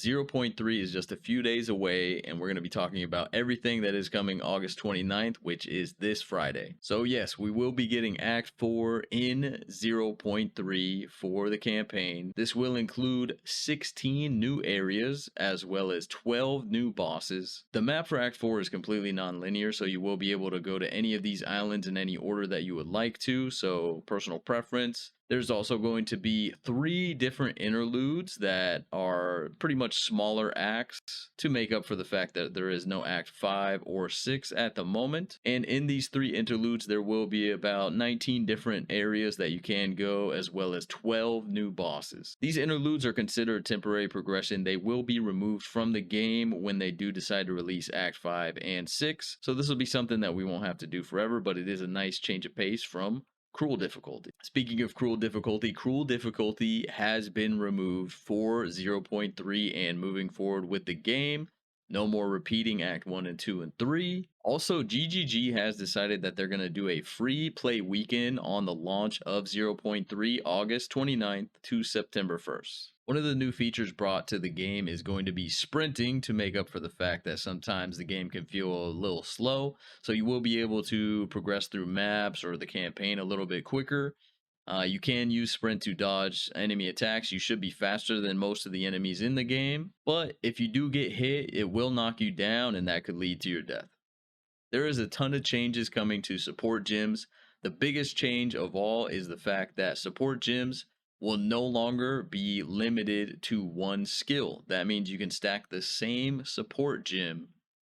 0.3 is just a few days away, and we're going to be talking about everything that is coming August 29th, which is this Friday. So yes, we will be getting Act 4 in 0.3 for the campaign. This will include 16 new areas as well as 12 new bosses. The map for Act 4 is completely non-linear, so you will be able to go to any of these islands in any order that you would like to, so personal preference. There's also going to be 3 different interludes that are pretty much smaller acts to make up for the fact that there is no Act 5 or 6 at the moment. And in these 3 interludes, there will be about 19 different areas that you can go, as well as 12 new bosses. These interludes are considered temporary progression. They will be removed from the game when they do decide to release Act 5 and 6. So this will be something that we won't have to do forever, but it is a nice change of pace from Cruel difficulty. Speaking of cruel difficulty has been removed for 0.3 and moving forward with the game. No more repeating Act 1 and 2 and 3. Also, GGG has decided that they're going to do a free play weekend on the launch of 0.3 August 29th to September 1st. One of the new features brought to the game is going to be sprinting to make up for the fact that sometimes the game can feel a little slow. So you will be able to progress through maps or the campaign a little bit quicker. You can use sprint to dodge enemy attacks. You should be faster than most of the enemies in the game. But if you do get hit, it will knock you down and that could lead to your death. There is a ton of changes coming to support gyms. The biggest change of all is the fact that support gyms will no longer be limited to one skill. That means you can stack the same support gym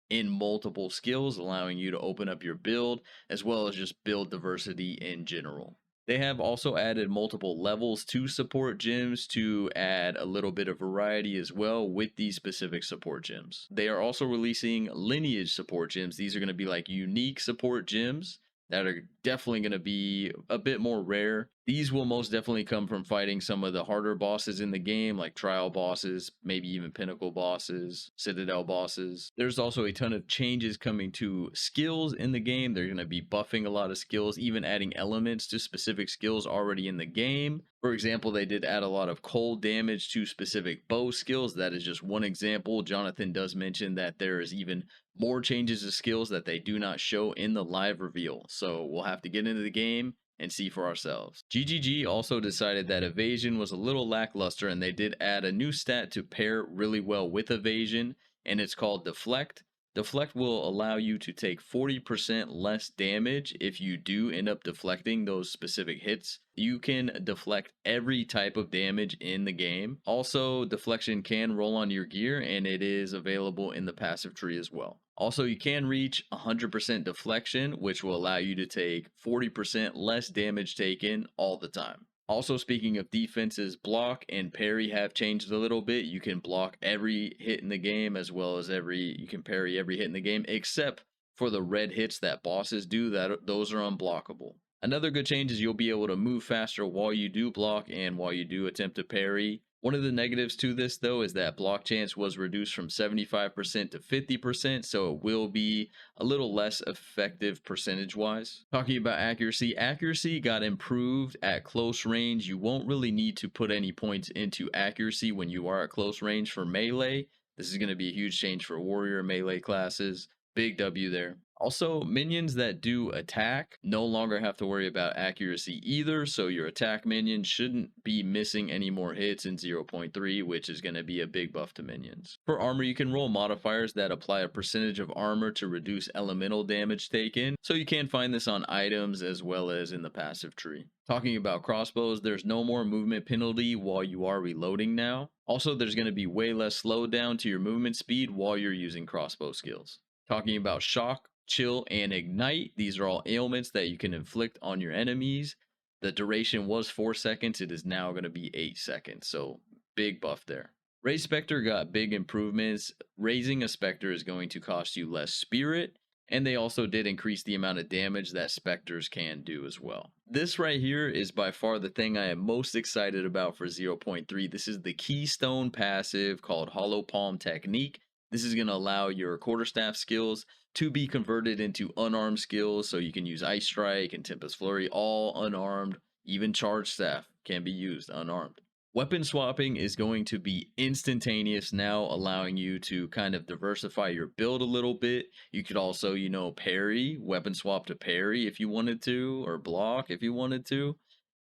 in multiple skills, allowing you to open up your build as well as just build diversity in general. They have also added multiple levels to support gyms to add a little bit of variety as well with these specific support gyms. They are also releasing lineage support gyms. These are going to be like unique support gyms that are definitely going to be a bit more rare. These will most definitely come from fighting some of the harder bosses in the game, like trial bosses, maybe even pinnacle bosses, citadel bosses. There's also a ton of changes coming to skills in the game. They're going to be buffing a lot of skills, even adding elements to specific skills already in the game. For example, they did add a lot of cold damage to specific bow skills. That is just one example. Jonathan does mention that there is even more changes to skills that they do not show in the live reveal. So we'll have to get into the game and see for ourselves. GGG also decided that evasion was a little lackluster, and they did add a new stat to pair really well with evasion, and it's called deflect. Deflect will allow you to take 40% less damage if you do end up deflecting those specific hits. You can deflect every type of damage in the game. Also, deflection can roll on your gear, and it is available in the passive tree as well. Also, you can reach 100% deflection, which will allow you to take 40% less damage taken all the time. Also, speaking of defenses, block and parry have changed a little bit. You can block every hit in the game as well as you can parry every hit in the game, except for the red hits that bosses do. Those are unblockable. Another good change is you'll be able to move faster while you do block and while you do attempt to parry. One of the negatives to this, though, is that block chance was reduced from 75% to 50%, so it will be a little less effective percentage-wise. Talking about accuracy, accuracy got improved at close range. You won't really need to put any points into accuracy when you are at close range for melee. This is going to be a huge change for warrior melee classes. Big W there. Also, minions that do attack no longer have to worry about accuracy either, so your attack minion shouldn't be missing any more hits in 0.3, which is going to be a big buff to minions. For armor, you can roll modifiers that apply a percentage of armor to reduce elemental damage taken, so you can find this on items as well as in the passive tree. Talking about crossbows, there's no more movement penalty while you are reloading now. Also, there's going to be way less slowdown to your movement speed while you're using crossbow skills. Talking about shock, chill, and ignite, these are all ailments that you can inflict on your enemies. The duration was 4 seconds. It is now going to be 8 seconds. So big buff there. Raise Spectre got big improvements. Raising a Spectre is going to cost you less spirit. And they also did increase the amount of damage that Spectres can do as well. This right here is by far the thing I am most excited about for 0.3. This is the Keystone passive called Hollow Palm Technique. This is going to allow your quarterstaff skills to be converted into unarmed skills, so you can use Ice Strike and Tempest Flurry, all unarmed. Even Charge Staff can be used unarmed. Weapon swapping is going to be instantaneous now, allowing you to kind of diversify your build a little bit. You could also, parry, weapon swap to parry if you wanted to, or block if you wanted to.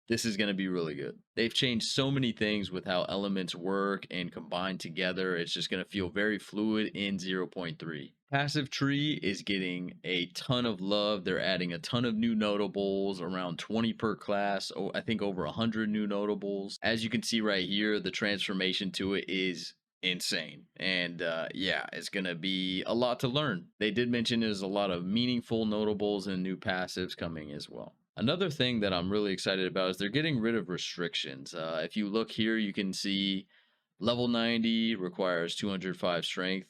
This is going to be really good. They've changed so many things with how elements work and combine together. It's just going to feel very fluid in 0.3. Passive tree is getting a ton of love. They're adding a ton of new notables, around 20 per class. Oh, I think over 100 new notables. As you can see right here, the transformation to it is insane. And yeah, it's going to be a lot to learn. They did mention there's a lot of meaningful notables and new passives coming as well. Another thing that I'm really excited about is they're getting rid of restrictions. If you look here, you can see level 90 requires 205 strength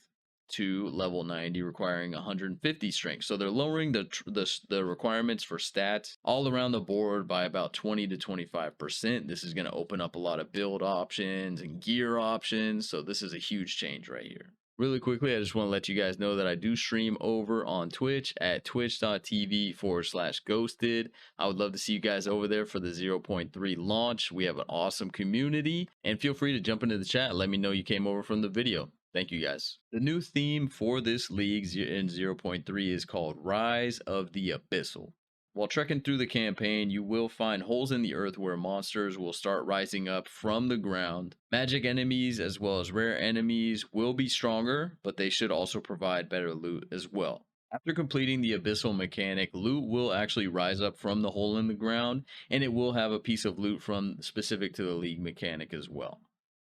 to level 90 requiring 150 strength. So they're lowering the requirements for stats all around the board by about 20 to 25%. This is going to open up a lot of build options and gear options. So this is a huge change right here. Really quickly, I just want to let you guys know that I do stream over on Twitch at twitch.tv/ghosted. I would love to see you guys over there for the 0.3 launch. We have an awesome community, and feel free to jump into the chat and let me know you came over from the video. Thank you guys. The new theme for this league in 0.3 is called Rise of the Abyssal. While trekking through the campaign, you will find holes in the earth where monsters will start rising up from the ground. Magic enemies as well as rare enemies will be stronger, but they should also provide better loot as well. After completing the abyssal mechanic, loot will actually rise up from the hole in the ground, and it will have a piece of loot from specific to the league mechanic as well.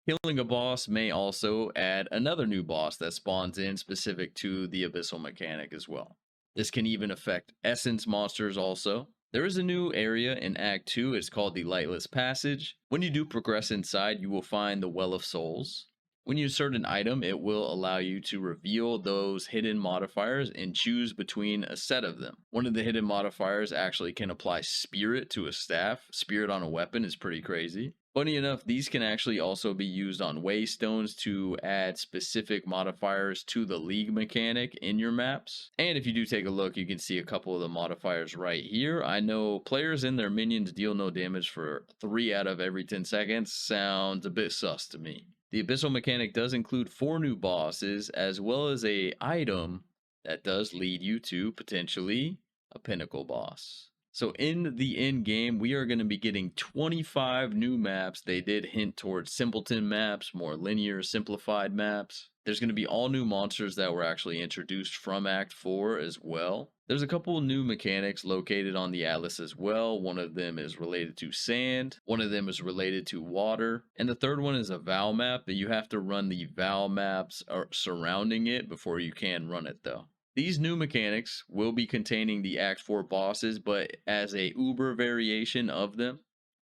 Killing a boss may also add another new boss that spawns in specific to the abyssal mechanic as well. This can even affect essence monsters also. There is a new area in Act 2. It's called the Lightless Passage. When you do progress inside, you will find the Well of Souls. When you insert an item, it will allow you to reveal those hidden modifiers and choose between a set of them. One of the hidden modifiers actually can apply Spirit to a staff. Spirit on a weapon is pretty crazy. Funny enough, these can actually also be used on waystones to add specific modifiers to the league mechanic in your maps. And if you do take a look, you can see a couple of the modifiers right here. I know players and their minions deal no damage for 3 out of every 10 seconds. Sounds a bit sus to me. The abyssal mechanic does include 4 new bosses, as well as a item that does lead you to potentially a pinnacle boss. So in the end game, we are going to be getting 25 new maps. They did hint towards simpleton maps, more linear, simplified maps. There's going to be all new monsters that were actually introduced from Act 4 as well. There's a couple new mechanics located on the atlas as well. One of them is related to sand. One of them is related to water. And the third one is a Val map that you have to run the Val maps surrounding it before you can run it though. These new mechanics will be containing the Act 4 bosses, but as a uber variation of them.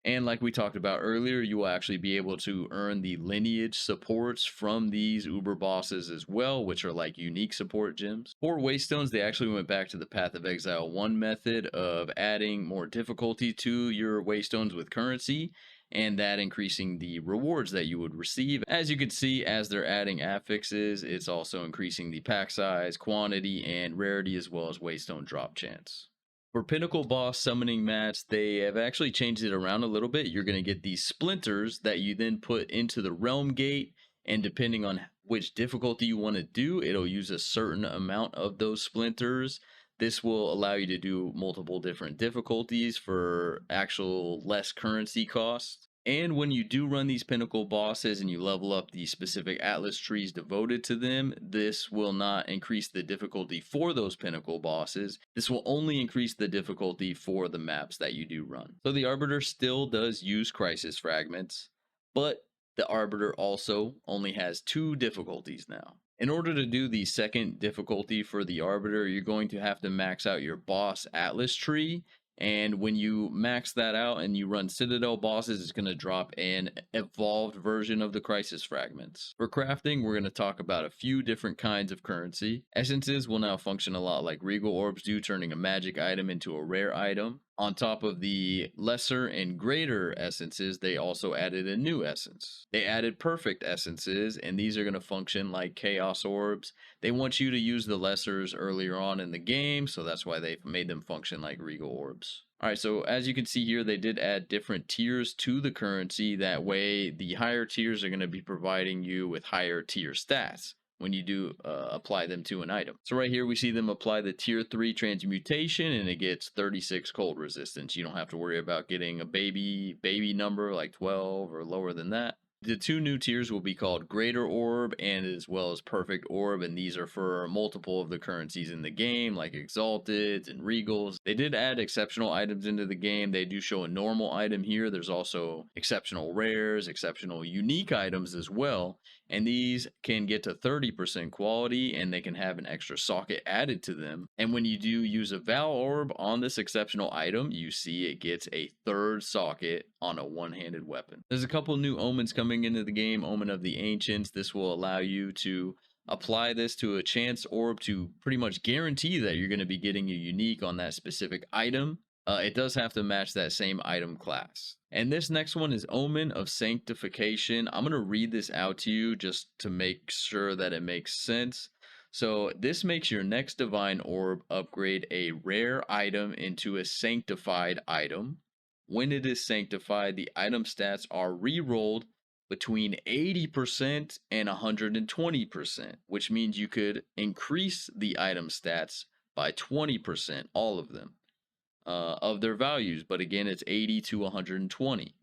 And like we talked about earlier, you will actually be able to earn the lineage supports from these uber bosses as well, which are like unique support gems. For waystones, they actually went back to the Path of Exile 1 method of adding more difficulty to your waystones with currency, and that increasing the rewards that you would receive. As you can see, as they're adding affixes, it's also increasing the pack size, quantity, and rarity, as well as waystone drop chance. For Pinnacle Boss Summoning Mats, they have actually changed it around a little bit. You're going to get these splinters that you then put into the Realm Gate, and depending on which difficulty you want to do, it'll use a certain amount of those splinters. This will allow you to do multiple different difficulties for actual less currency cost. And when you do run these pinnacle bosses and you level up the specific atlas trees devoted to them, this will not increase the difficulty for those pinnacle bosses. This will only increase the difficulty for the maps that you do run. So the Arbiter still does use crisis fragments, but the Arbiter also only has 2 difficulties now. In order to do the second difficulty for the Arbiter, you're going to have to max out your boss atlas tree. And when you max that out and you run Citadel bosses, it's going to drop an evolved version of the Crisis Fragments. For crafting, we're going to talk about a few different kinds of currency. Essences will now function a lot like Regal Orbs do, turning a magic item into a rare item. On top of the lesser and greater essences, they also added a new essence. They added perfect essences, and these are going to function like chaos orbs. They want you to use the lessers earlier on in the game, so that's why they've made them function like regal orbs. All right, so as you can see here, they did add different tiers to the currency. That way, the higher tiers are going to be providing you with higher tier stats when you do apply them to an item. So right here we see them apply the tier 3 transmutation, and it gets 36 cold resistance. You don't have to worry about getting a baby number like 12 or lower than that. The two new tiers will be called Greater Orb and as well as Perfect Orb, and these are for multiple of the currencies in the game, like Exalted and Regals. They did add exceptional items into the game. They do show a normal item here. There's also exceptional rares, exceptional unique items as well, and these can get to 30% quality, and they can have an extra socket added to them. And when you do use a Val Orb on this exceptional item, you see it gets a third socket on a one-handed weapon. There's a couple new omens coming into the game. Omen of the Ancients. This will allow you to apply this to a chance orb to pretty much guarantee that you're going to be getting a unique on that specific item. It does have to match that same item class. And this next one is Omen of Sanctification. I'm going to read this out to you just to make sure that it makes sense. So this makes your next divine orb upgrade a rare item into a sanctified item. When it is sanctified, the item stats are re-rolled between 80% and 120%, which means you could increase the item stats by 20%, all of them, of their values. But again, it's 80 to 120.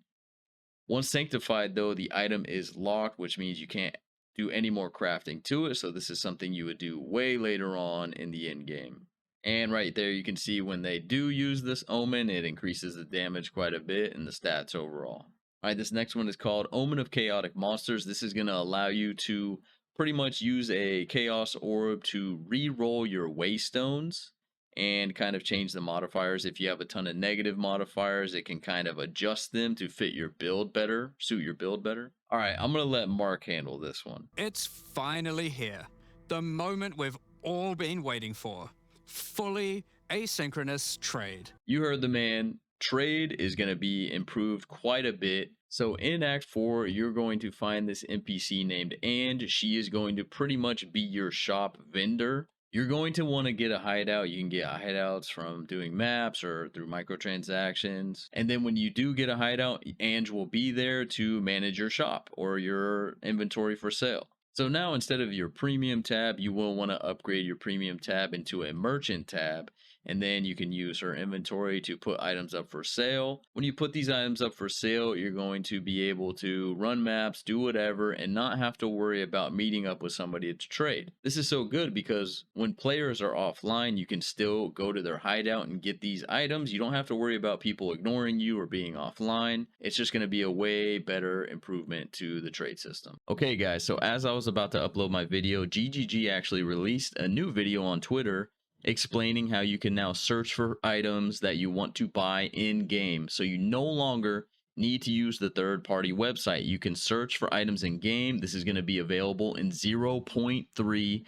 Once sanctified, though, the item is locked, which means you can't do any more crafting to it. So this is something you would do way later on in the end game. And right there, you can see when they do use this omen, it increases the damage quite a bit and the stats overall. All right, this next one is called Omen of Chaotic Monsters. This is going to allow you to pretty much use a Chaos Orb to re-roll your Waystones and kind of change the modifiers. If you have a ton of negative modifiers, it can kind of adjust them to fit your build better, suit your build better. All right, I'm going to let Mark handle this one. It's finally here. The moment we've all been waiting for. Fully asynchronous trade. You heard the man. Trade is going to be improved quite a bit. So in Act 4, you're going to find this NPC named And. She is going to pretty much be your shop vendor. You're going to want to get a hideout. You can get hideouts from doing maps or through microtransactions. And then when you do get a hideout, Ange will be there to manage your shop or your inventory for sale. So now instead of your premium tab, you will want to upgrade your premium tab into a merchant tab. And then you can use her inventory to put items up for sale. When you put these items up for sale, you're going to be able to run maps, do whatever, and not have to worry about meeting up with somebody to trade. This is so good because when players are offline, you can still go to their hideout and get these items. You don't have to worry about people ignoring you or being offline. It's just going to be a way better improvement to the trade system. Okay, guys, so as I was about to upload my video, GGG actually released a new video on Twitter explaining how you can now search for items that you want to buy in game. So you no longer need to use the third-party website. You can search for items in game. This is going to be available in 0.3.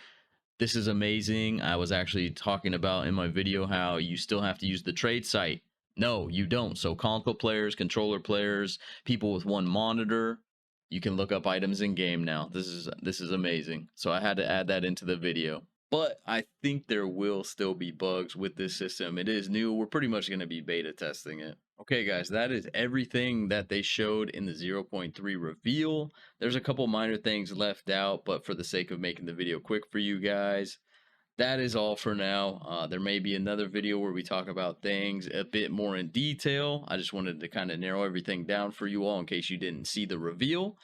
This is amazing. I was actually talking about in my video how you still have to use the trade site. No, you don't. So console players, controller players, people with one monitor, you can look up items in game now. This is amazing. So I had to add that into the video. But I think there will still be bugs with this system. It is new. We're pretty much going to be beta testing it. Okay, guys, that is everything that they showed in the 0.3 reveal. There's a couple minor things left out, but for the sake of making the video quick for you guys, that is all for now. There may be another video where we talk about things a bit more in detail. I just wanted to kind of narrow everything down for you all in case you didn't see the reveal.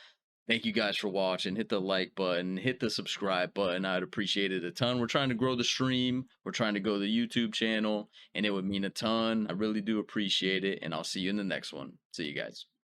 Thank you guys for watching. Hit the like button, hit the subscribe button. I'd appreciate it a ton. We're trying to grow the stream. We're trying to grow the YouTube channel, and it would mean a ton. I really do appreciate it, and I'll see you in the next one. See you guys.